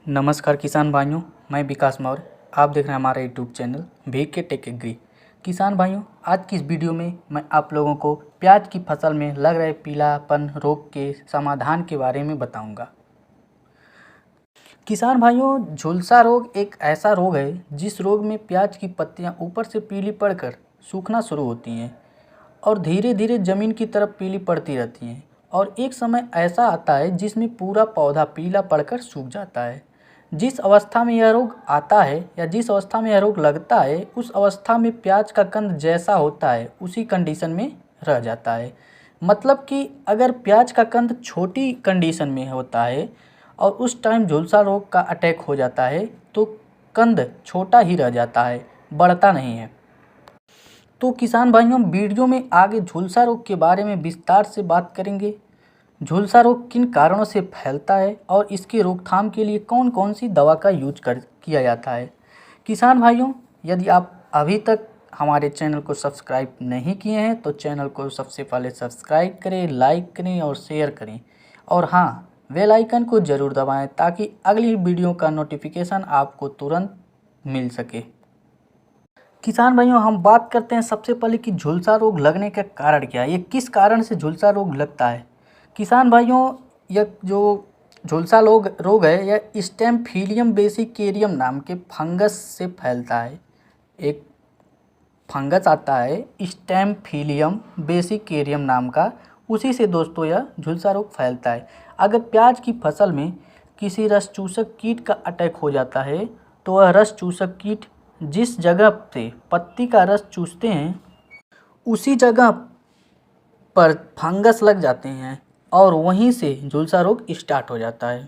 नमस्कार किसान भाइयों, मैं विकास मौर्य। आप देख रहे हैं हमारा YouTube channel VK tech agri. किसान भाइयों, आज की इस वीडियो में मैं आप लोगों को प्याज की फसल में लग रहे पीलापन रोग के समाधान के बारे में बताऊंगा। किसान भाइयों, झुलसा रोग एक ऐसा रोग है जिस रोग में प्याज की पत्तियां ऊपर से पीली पड़कर सूखना शुरू होती हैं और धीरे धीरे ज़मीन की तरफ पीली पड़ती रहती हैं और एक समय ऐसा आता है जिसमें पूरा पौधा पीला पड़कर सूख जाता है। जिस अवस्था में यह रोग आता है या जिस अवस्था में यह रोग लगता है, उस अवस्था में प्याज का कंद जैसा होता है उसी कंडीशन में रह जाता है। मतलब कि अगर प्याज का कंद छोटी कंडीशन में होता है और उस टाइम झुलसा रोग का अटैक हो जाता है तो कंद छोटा ही रह जाता है, बढ़ता नहीं है। तो किसान भाइयों, वीडियो में आगे झुलसा रोग के बारे में विस्तार से बात करेंगे। झुलसा रोग किन कारणों से फैलता है और इसकी रोकथाम के लिए कौन कौन सी दवा का यूज किया जाता है। किसान भाइयों, यदि आप अभी तक हमारे चैनल को सब्सक्राइब नहीं किए हैं तो चैनल को सबसे पहले सब्सक्राइब करें, लाइक करें और शेयर करें। और हाँ, बेल आइकन को ज़रूर दबाएं ताकि अगली वीडियो का नोटिफिकेशन आपको तुरंत मिल सके। किसान भाइयों, हम बात करते हैं सबसे पहले कि झुलसा रोग लगने का कारण क्या है, ये किस कारण से झुलसा रोग लगता है। किसान भाइयों, यह जो झुलसा रोग है यह स्टेमफिलियम बेसिकेरियम नाम के फंगस से फैलता है। एक फंगस आता है स्टेमफिलियम बेसिकेरियम नाम का, उसी से दोस्तों यह झुलसा रोग फैलता है। अगर प्याज की फसल में किसी रस चूसक कीट का अटैक हो जाता है तो वह रस चूसक कीट जिस जगह से पत्ती का रस चूसते हैं उसी जगह पर फंगस लग जाते हैं और वहीं से झुलसा रोग स्टार्ट हो जाता है।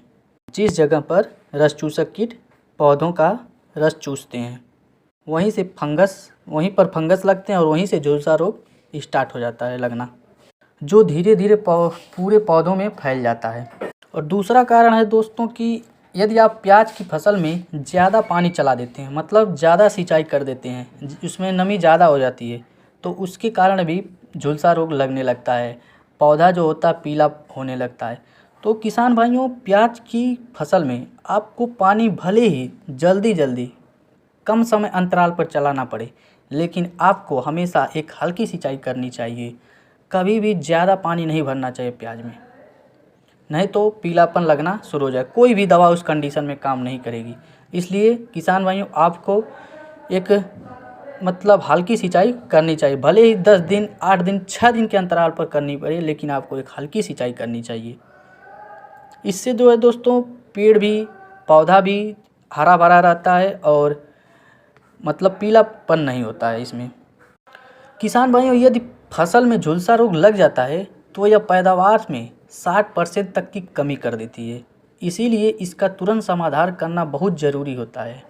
जिस जगह पर रस चूसक कीट पौधों का रस चूसते हैं वहीं पर फंगस लगते हैं और वहीं से झुलसा रोग स्टार्ट हो जाता है लगना, जो धीरे धीरे पूरे पौधों में फैल जाता है। और दूसरा कारण है दोस्तों कि यदि आप प्याज की फसल में ज़्यादा पानी चला देते हैं, मतलब ज़्यादा सिंचाई कर देते हैं, उसमें नमी ज़्यादा हो जाती है, तो उसके कारण भी झुलसा रोग लगने लगता है। पौधा जो होता है पीला होने लगता है। तो किसान भाइयों, प्याज की फसल में आपको पानी भले ही जल्दी कम समय अंतराल पर चलाना पड़े, लेकिन आपको हमेशा एक हल्की सिंचाई करनी चाहिए। कभी भी ज़्यादा पानी नहीं भरना चाहिए प्याज में, नहीं तो पीलापन लगना शुरू हो जाए। कोई भी दवा उस कंडीशन में काम नहीं करेगी। इसलिए किसान भाइयों, आपको एक हल्की सिंचाई करनी चाहिए। भले ही 10 दिन, 8 दिन, 6 दिन के अंतराल पर करनी पड़े, लेकिन आपको एक हल्की सिंचाई करनी चाहिए। इससे जो है दोस्तों, पेड़ भी पौधा भी हरा भरा रहता है और पीलापन नहीं होता है इसमें। किसान भाइयों, यदि फसल में झुलसा रोग लग जाता है तो यह पैदावार में 60% तक की कमी कर देती है। इसीलिए इसका तुरंत समाधान करना बहुत ज़रूरी होता है।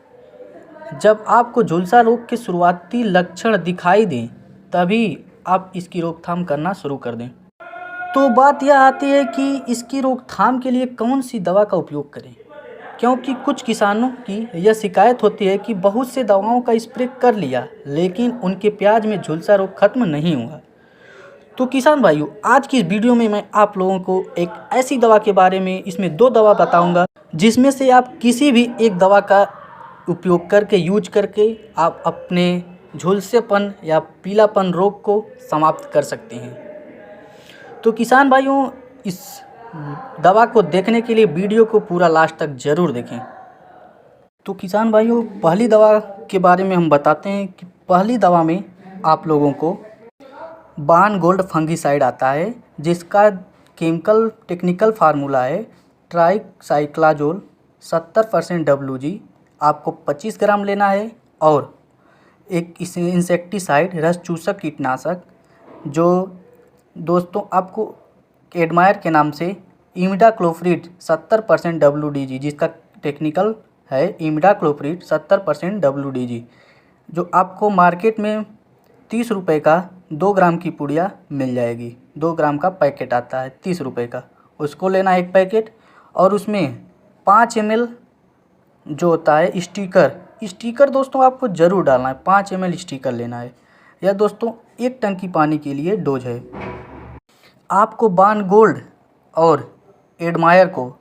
जब आपको झुलसा रोग के शुरुआती लक्षण दिखाई दें तभी आप इसकी रोकथाम करना शुरू कर दें। तो बात यह आती है कि इसकी रोकथाम के लिए कौन सी दवा का उपयोग करें, क्योंकि कुछ किसानों की यह शिकायत होती है कि बहुत से दवाओं का स्प्रे कर लिया लेकिन उनके प्याज में झुलसा रोग खत्म नहीं हुआ। तो किसान भाइयों, आज की इस वीडियो में मैं आप लोगों को एक ऐसी दवा के बारे में, इसमें 2 दवा बताऊंगा जिसमें से आप किसी भी एक दवा का उपयोग करके यूज करके आप अपने झुलसेपन या पीलापन रोग को समाप्त कर सकते हैं। तो किसान भाइयों, इस दवा को देखने के लिए वीडियो को पूरा लास्ट तक ज़रूर देखें। तो किसान भाइयों, पहली दवा के बारे में हम बताते हैं कि पहली दवा में आप लोगों को बान गोल्ड फंगीसाइड आता है, जिसका टेक्निकल फार्मूला है ट्राइसाइक्लाजोल 70% WG। आपको 25 ग्राम लेना है। और एक इंसेक्टिसाइड रस चूसक कीटनाशक जो दोस्तों आपको एडमायर के नाम से इमिडाक्लोप्रिड 70% WDG, जिसका टेक्निकल है इमिडाक्लोप्रिड 70% WDG, जो आपको मार्केट में 30 रुपये का 2 ग्राम की पुड़िया मिल जाएगी। 2 ग्राम का पैकेट आता है 30 रुपये का, उसको लेना है एक पैकेट। और उसमें 5 ml जो होता है स्टिकर दोस्तों आपको ज़रूर डालना है। 5 ml स्टिकर लेना है। यह दोस्तों 1 टंकी पानी के लिए डोज है। आपको बान गोल्ड और एडमायर को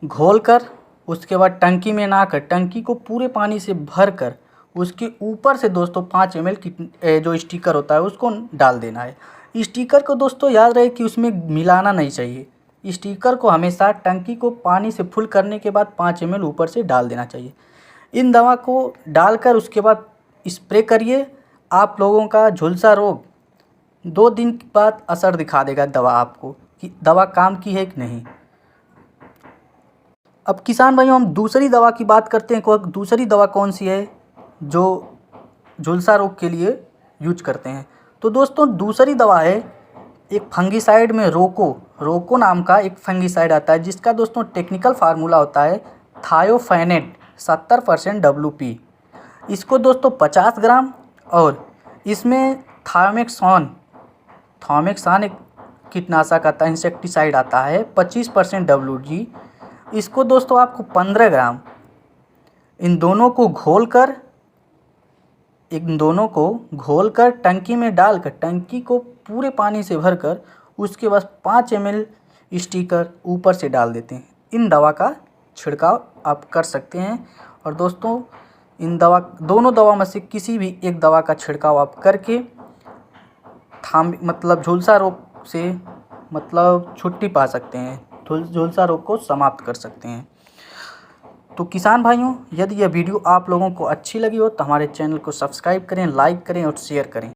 घोलकर उसके बाद टंकी में ना कर टंकी को पूरे पानी से भर कर उसके ऊपर से दोस्तों 5 ml की जो स्टिकर होता है उसको डाल देना है। स्टिकर को दोस्तों याद रहे कि उसमें मिलाना नहीं चाहिए। स्टिकर को हमेशा टंकी को पानी से फुल करने के बाद 5 ml ऊपर से डाल देना चाहिए। इन दवा को डालकर उसके बाद स्प्रे करिए। आप लोगों का झुलसा रोग 2 दिन बाद असर दिखा देगा दवा आपको कि दवा काम की है कि नहीं। अब किसान भाइयों, हम दूसरी दवा की बात करते हैं। दूसरी दवा कौन सी है जो झुलसा रोग के लिए यूज करते हैं? तो दोस्तों दूसरी दवा है एक फंगिसाइड में रोको नाम का एक फंगिसाइड आता है, जिसका दोस्तों टेक्निकल फार्मूला होता है थायोफेनेट 70% WP। इसको दोस्तों 50 ग्राम, और इसमें थायोमेक्सान एक कीटनाशक आता है, इंसेक्टिसाइड आता है 25% WG। इसको दोस्तों आपको 15 ग्राम इन दोनों को घोलकर टंकी में डालकर टंकी को पूरे पानी से भरकर उसके बाद 5 ml स्टिकर ऊपर से डाल देते हैं। इन दवा का छिड़काव आप कर सकते हैं। और दोस्तों दोनों दवा में से किसी भी एक दवा का छिड़काव आप करके झुलसा रोग से छुट्टी पा सकते हैं, झुलसा रोग को समाप्त कर सकते हैं। तो किसान भाइयों, यदि यह वीडियो आप लोगों को अच्छी लगी हो तो हमारे चैनल को सब्सक्राइब करें, लाइक करें और शेयर करें।